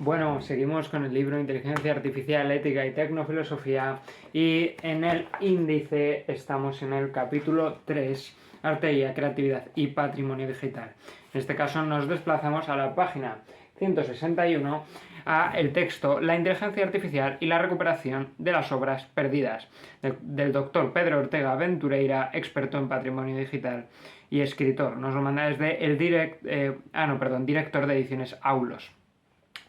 Bueno, seguimos con el libro Inteligencia Artificial, Ética y Tecnofilosofía y en el índice estamos en el capítulo 3, Arte y Creatividad y Patrimonio Digital. En este caso nos desplazamos a la página 161 a el texto La inteligencia artificial y la recuperación de las obras perdidas del doctor Pedro Ortega Ventureira, experto en patrimonio digital y escritor. Nos lo manda desde el director de ediciones Aulos.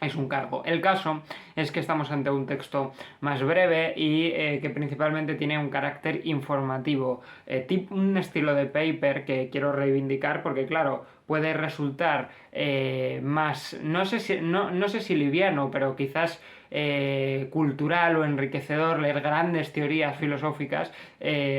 Es un cargo. El caso es que estamos ante un texto más breve y que principalmente tiene un carácter informativo, un estilo de paper que quiero reivindicar porque, claro, puede resultar más, no sé si liviano, pero quizás cultural o enriquecedor leer grandes teorías filosóficas,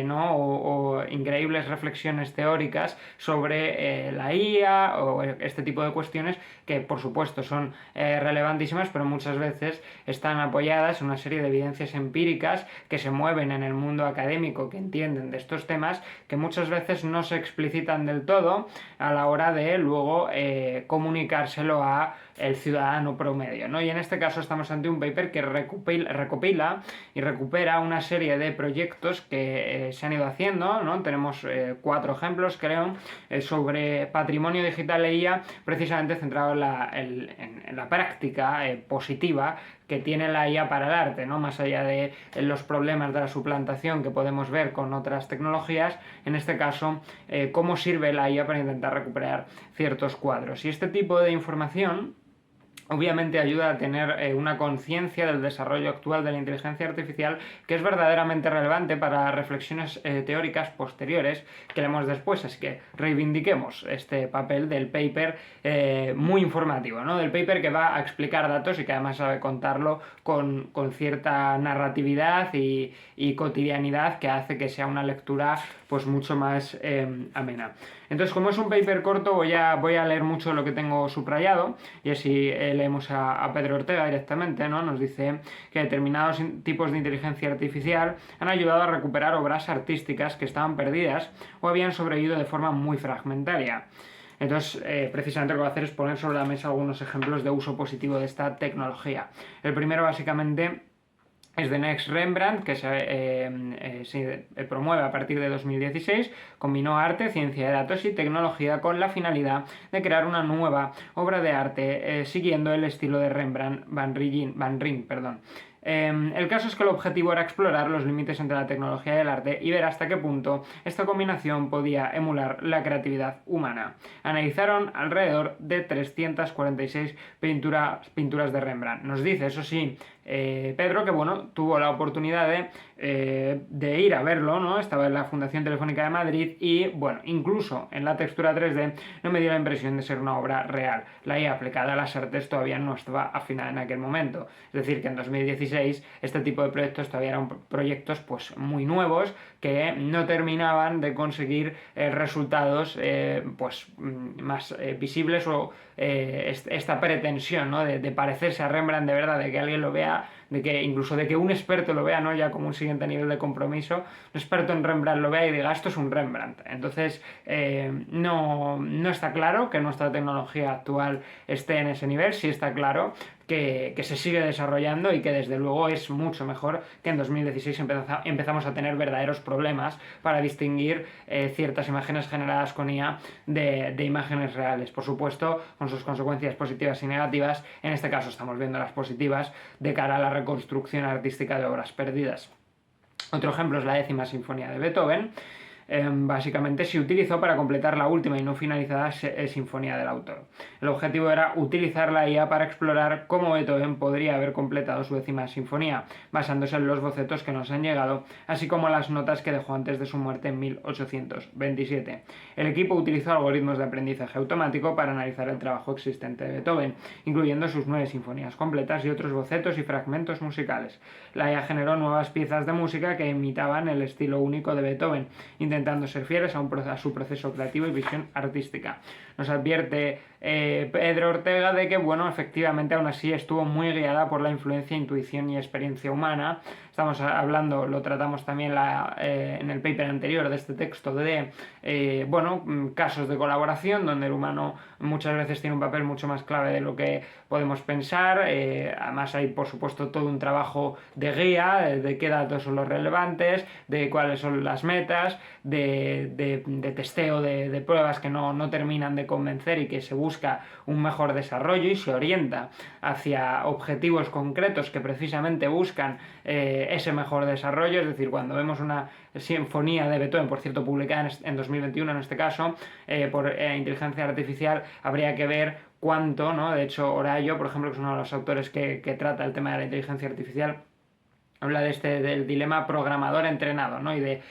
¿no? o increíbles reflexiones teóricas sobre la IA o este tipo de cuestiones que por supuesto son relevantísimas, pero muchas veces están apoyadas en una serie de evidencias empíricas que se mueven en el mundo académico, que entienden de estos temas, que muchas veces no se explicitan del todo a la hora de luego comunicárselo a el ciudadano promedio, ¿no? Y en este caso estamos ante un paper que recopila y recupera una serie de proyectos que se han ido haciendo, ¿no? Tenemos 4 ejemplos, creo, sobre patrimonio digital e IA, precisamente centrado en la práctica positiva que tiene la IA para el arte, ¿no? Más allá de los problemas de la suplantación que podemos ver con otras tecnologías, en este caso, cómo sirve la IA para intentar recuperar ciertos cuadros. Y este tipo de información obviamente ayuda a tener una conciencia del desarrollo actual de la inteligencia artificial que es verdaderamente relevante para reflexiones teóricas posteriores que haremos después, así que reivindiquemos este papel del paper muy informativo, ¿no? Del paper que va a explicar datos y que además sabe contarlo con cierta narratividad y cotidianidad que hace que sea una lectura pues mucho más amena. Entonces, como es un paper corto, voy a leer mucho lo que tengo subrayado y así leemos a Pedro Ortega directamente, ¿no? Nos dice que determinados tipos de inteligencia artificial han ayudado a recuperar obras artísticas que estaban perdidas o habían sobrevivido de forma muy fragmentaria. Entonces, precisamente lo que voy a hacer es poner sobre la mesa algunos ejemplos de uso positivo de esta tecnología. El primero, básicamente, es de Next Rembrandt, que se promueve a partir de 2016, combinó arte, ciencia de datos y tecnología con la finalidad de crear una nueva obra de arte siguiendo el estilo de Rembrandt Van Rijn. El caso es que el objetivo era explorar los límites entre la tecnología y el arte y ver hasta qué punto esta combinación podía emular la creatividad humana. Analizaron alrededor de 346 pinturas de Rembrandt. Nos dice, eso sí, Pedro, que bueno, tuvo la oportunidad de ir a verlo, ¿no? Estaba en la Fundación Telefónica de Madrid y, bueno, incluso en la textura 3D no me dio la impresión de ser una obra real. La IA aplicada a las artes todavía no estaba afinada en aquel momento. Es decir, que en 2016 este tipo de proyectos todavía eran proyectos pues muy nuevos que no terminaban de conseguir resultados pues más visibles o esta pretensión, ¿no? de parecerse a Rembrandt de verdad, de que alguien lo vea, incluso de que un experto lo vea, ¿no? Ya como un siguiente nivel de compromiso, un experto en Rembrandt lo vea y diga esto es un Rembrandt. Entonces no está claro que nuestra tecnología actual esté en ese nivel. Sí está claro que se sigue desarrollando y que desde luego es mucho mejor que en 2016 empezamos a tener verdaderos problemas para distinguir ciertas imágenes generadas con IA de imágenes reales. Por supuesto, con sus consecuencias positivas y negativas. En este caso estamos viendo las positivas de cara a la reconstrucción artística de obras perdidas. Otro ejemplo es la 10ª Sinfonía de Beethoven. Básicamente se utilizó para completar la última y no finalizada sinfonía del autor. El objetivo era utilizar la IA para explorar cómo Beethoven podría haber completado su 10ª sinfonía, basándose en los bocetos que nos han llegado, así como las notas que dejó antes de su muerte en 1827. El equipo utilizó algoritmos de aprendizaje automático para analizar el trabajo existente de Beethoven, incluyendo sus 9 sinfonías completas y otros bocetos y fragmentos musicales. La IA generó nuevas piezas de música que imitaban el estilo único de Beethoven, intentando ser fieles a su proceso creativo y visión artística. nos advierte Pedro Ortega de que, bueno, efectivamente aún así estuvo muy guiada por la influencia, intuición y experiencia humana. Estamos hablando, lo tratamos también en el paper anterior de este texto, de bueno, casos de colaboración donde el humano muchas veces tiene un papel mucho más clave de lo que podemos pensar. Además hay, por supuesto, todo un trabajo de guía, de qué datos son los relevantes, de cuáles son las metas, de testeo de pruebas que no terminan de convencer y que se busca un mejor desarrollo y se orienta hacia objetivos concretos que precisamente buscan ese mejor desarrollo. Es decir, cuando vemos una sinfonía de Beethoven, por cierto, publicada en 2021 en este caso, por inteligencia artificial, habría que ver cuánto, ¿no? De hecho, Horayo, por ejemplo, que es uno de los autores que trata el tema de la inteligencia artificial, habla del dilema programador entrenado, ¿no? Y de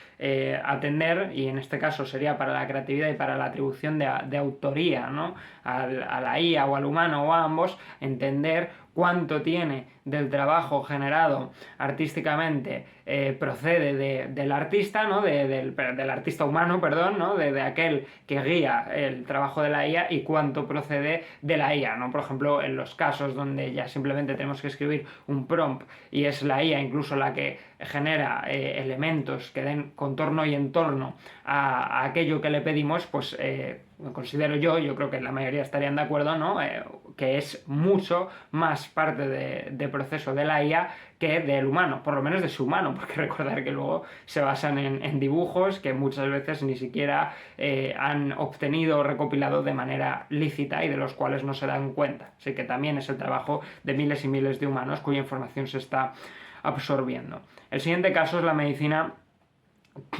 atender, y en este caso sería para la creatividad y para la atribución de autoría, ¿no? A la IA o al humano o a ambos, entender cuánto tiene del trabajo generado artísticamente procede del artista, ¿no? Del artista humano, perdón, ¿no? De aquel que guía el trabajo de la IA, y cuánto procede de la IA, ¿no? Por ejemplo, en los casos donde ya simplemente tenemos que escribir un prompt y es la IA incluso la que genera elementos que den contorno y entorno a aquello que le pedimos, pues considero yo creo que la mayoría estarían de acuerdo, ¿no? Que es mucho más parte de proceso de la IA que del humano, por lo menos de su humano, porque recordar que luego se basan en dibujos que muchas veces ni siquiera han obtenido o recopilado de manera lícita y de los cuales no se dan cuenta. Así que también es el trabajo de miles y miles de humanos cuya información se está absorbiendo. El siguiente caso es la medicina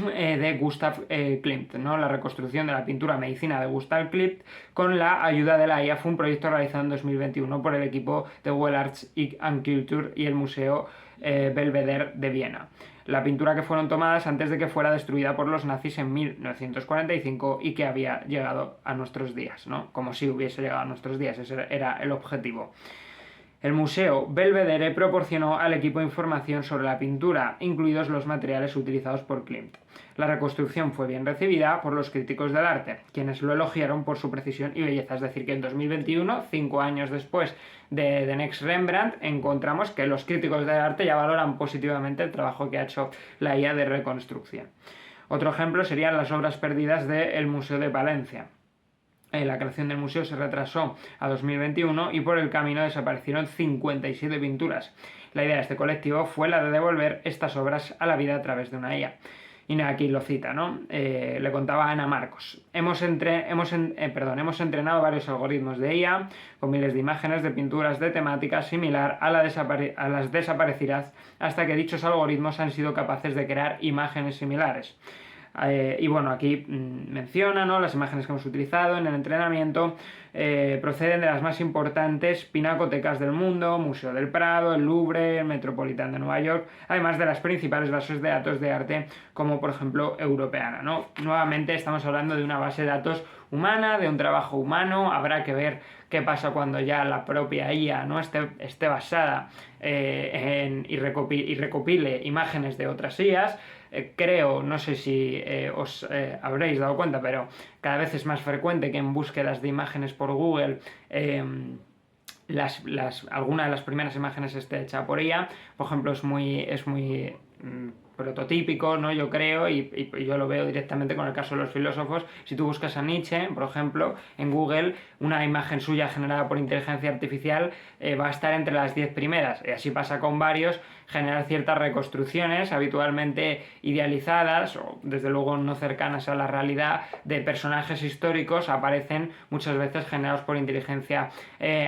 de Gustav Klimt, ¿no? La reconstrucción de la pintura Medicina de Gustav Klimt con la ayuda de la IA fue un proyecto realizado en 2021 por el equipo de Well Arts and Culture y el Museo Belvedere de Viena. La pintura que fueron tomadas antes de que fuera destruida por los nazis en 1945 y que había llegado a nuestros días, ¿no? Como si hubiese llegado a nuestros días, ese era el objetivo. El Museo Belvedere proporcionó al equipo información sobre la pintura, incluidos los materiales utilizados por Klimt. La reconstrucción fue bien recibida por los críticos del arte, quienes lo elogiaron por su precisión y belleza. Es decir, que en 2021, 5 años después de The Next Rembrandt, encontramos que los críticos del arte ya valoran positivamente el trabajo que ha hecho la IA de reconstrucción. Otro ejemplo serían las obras perdidas del Museo de Valencia. La creación del museo se retrasó a 2021 y por el camino desaparecieron 57 pinturas. La idea de este colectivo fue la de devolver estas obras a la vida a través de una IA. Y aquí lo cita, ¿no? Le contaba a Ana Marcos. Hemos entrenado varios algoritmos de IA con miles de imágenes de pinturas de temática similar a las desaparecidas, hasta que dichos algoritmos han sido capaces de crear imágenes similares. Y bueno, aquí menciona, ¿no? Las imágenes que hemos utilizado en el entrenamiento proceden de las más importantes pinacotecas del mundo, Museo del Prado, el Louvre, el Metropolitan de Nueva York, además de las principales bases de datos de arte, como por ejemplo Europeana, ¿no? Nuevamente estamos hablando de una base de datos humana, de un trabajo humano. Habrá que ver qué pasa cuando ya la propia IA, ¿no? esté basada y recopile imágenes de otras IAs. Creo, no sé si os habréis dado cuenta, pero cada vez es más frecuente que en búsquedas de imágenes por Google alguna de las primeras imágenes esté hecha por IA. Por ejemplo, es muy prototípico, ¿no? Yo creo, y yo lo veo directamente con el caso de los filósofos. Si tú buscas a Nietzsche, por ejemplo, en Google, una imagen suya generada por inteligencia artificial va a estar entre las 10 primeras, y así pasa con varios. Generar ciertas reconstrucciones habitualmente idealizadas o desde luego no cercanas a la realidad de personajes históricos aparecen muchas veces generados por inteligencia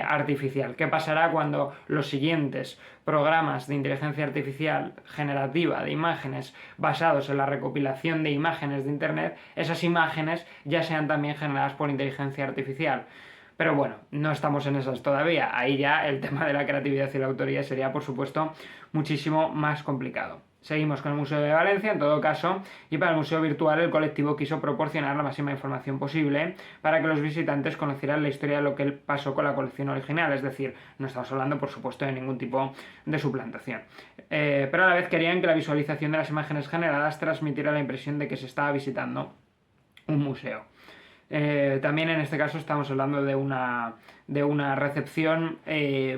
artificial. ¿Qué pasará cuando los siguientes programas de inteligencia artificial generativa de imágenes basados en la recopilación de imágenes de internet, esas imágenes ya sean también generadas por inteligencia artificial? Pero bueno, no estamos en esas todavía. Ahí ya el tema de la creatividad y la autoría sería, por supuesto, muchísimo más complicado. Seguimos con el Museo de Valencia, en todo caso, y para el Museo Virtual el colectivo quiso proporcionar la máxima información posible para que los visitantes conocieran la historia de lo que pasó con la colección original. Es decir, no estamos hablando, por supuesto, de ningún tipo de suplantación. Pero a la vez querían que la visualización de las imágenes generadas transmitiera la impresión de que se estaba visitando un museo. También en este caso estamos hablando de una recepción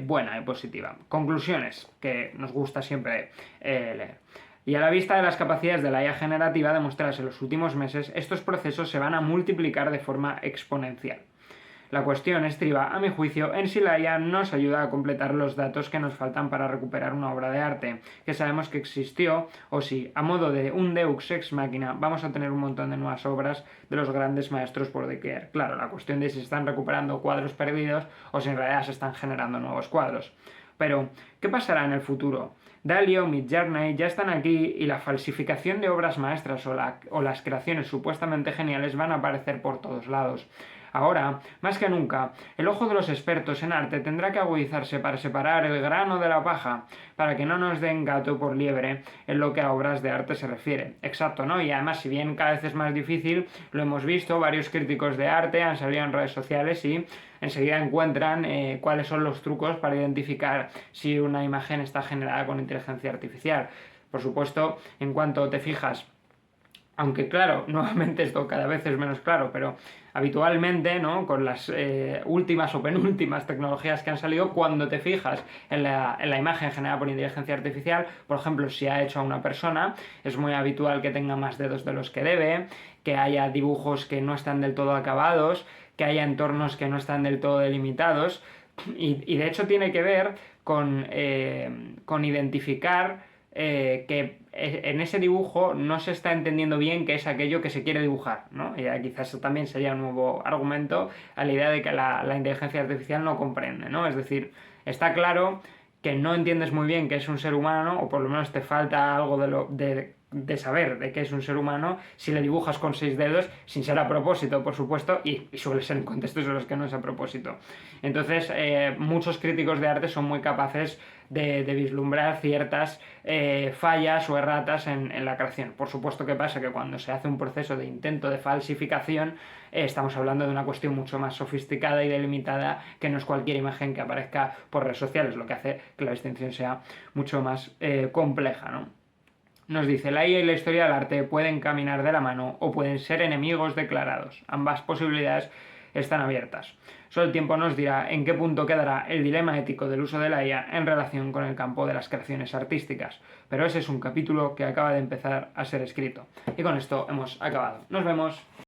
buena y positiva. Conclusiones, que nos gusta siempre leer. Y a la vista de las capacidades de la IA generativa demostradas en los últimos meses, estos procesos se van a multiplicar de forma exponencial. La cuestión estriba, a mi juicio, en si la IA nos ayuda a completar los datos que nos faltan para recuperar una obra de arte, que sabemos que existió, o si, a modo de un Deux ex machina, vamos a tener un montón de nuevas obras de los grandes maestros por doquier. Claro, la cuestión de si se están recuperando cuadros perdidos o si en realidad se están generando nuevos cuadros. Pero, ¿qué pasará en el futuro? Dalí o Midjourney ya están aquí y la falsificación de obras maestras o las creaciones supuestamente geniales van a aparecer por todos lados. Ahora, más que nunca, el ojo de los expertos en arte tendrá que agudizarse para separar el grano de la paja, para que no nos den gato por liebre en lo que a obras de arte se refiere. Exacto, ¿no? Y además, si bien cada vez es más difícil, lo hemos visto, varios críticos de arte han salido en redes sociales y enseguida encuentran cuáles son los trucos para identificar si una imagen está generada con inteligencia artificial. Por supuesto, en cuanto te fijas, aunque claro, nuevamente esto cada vez es menos claro, pero habitualmente, ¿no? Con las últimas o penúltimas tecnologías que han salido, cuando te fijas en la imagen generada por inteligencia artificial, por ejemplo, si ha hecho a una persona, es muy habitual que tenga más dedos de los que debe, que haya dibujos que no están del todo acabados, que haya entornos que no están del todo delimitados, y de hecho tiene que ver con identificar que en ese dibujo no se está entendiendo bien qué es aquello que se quiere dibujar, ¿no? Y quizás eso también sería un nuevo argumento a la idea de que la inteligencia artificial no comprende, ¿no? Es decir, está claro que no entiendes muy bien qué es un ser humano, o por lo menos te falta algo de saber de qué es un ser humano si le dibujas con 6 dedos, sin ser a propósito, por supuesto, y suele ser en contextos en los que no es a propósito. Entonces, muchos críticos de arte son muy capaces de vislumbrar ciertas fallas o erratas en la creación. Por supuesto que pasa que cuando se hace un proceso de intento de falsificación, estamos hablando de una cuestión mucho más sofisticada y delimitada, que no es cualquier imagen que aparezca por redes sociales, lo que hace que la distinción sea mucho más compleja, ¿no? Nos dice, la IA y la historia del arte pueden caminar de la mano o pueden ser enemigos declarados. Ambas posibilidades están abiertas. Solo el tiempo nos dirá en qué punto quedará el dilema ético del uso de la IA en relación con el campo de las creaciones artísticas. Pero ese es un capítulo que acaba de empezar a ser escrito. Y con esto hemos acabado. Nos vemos.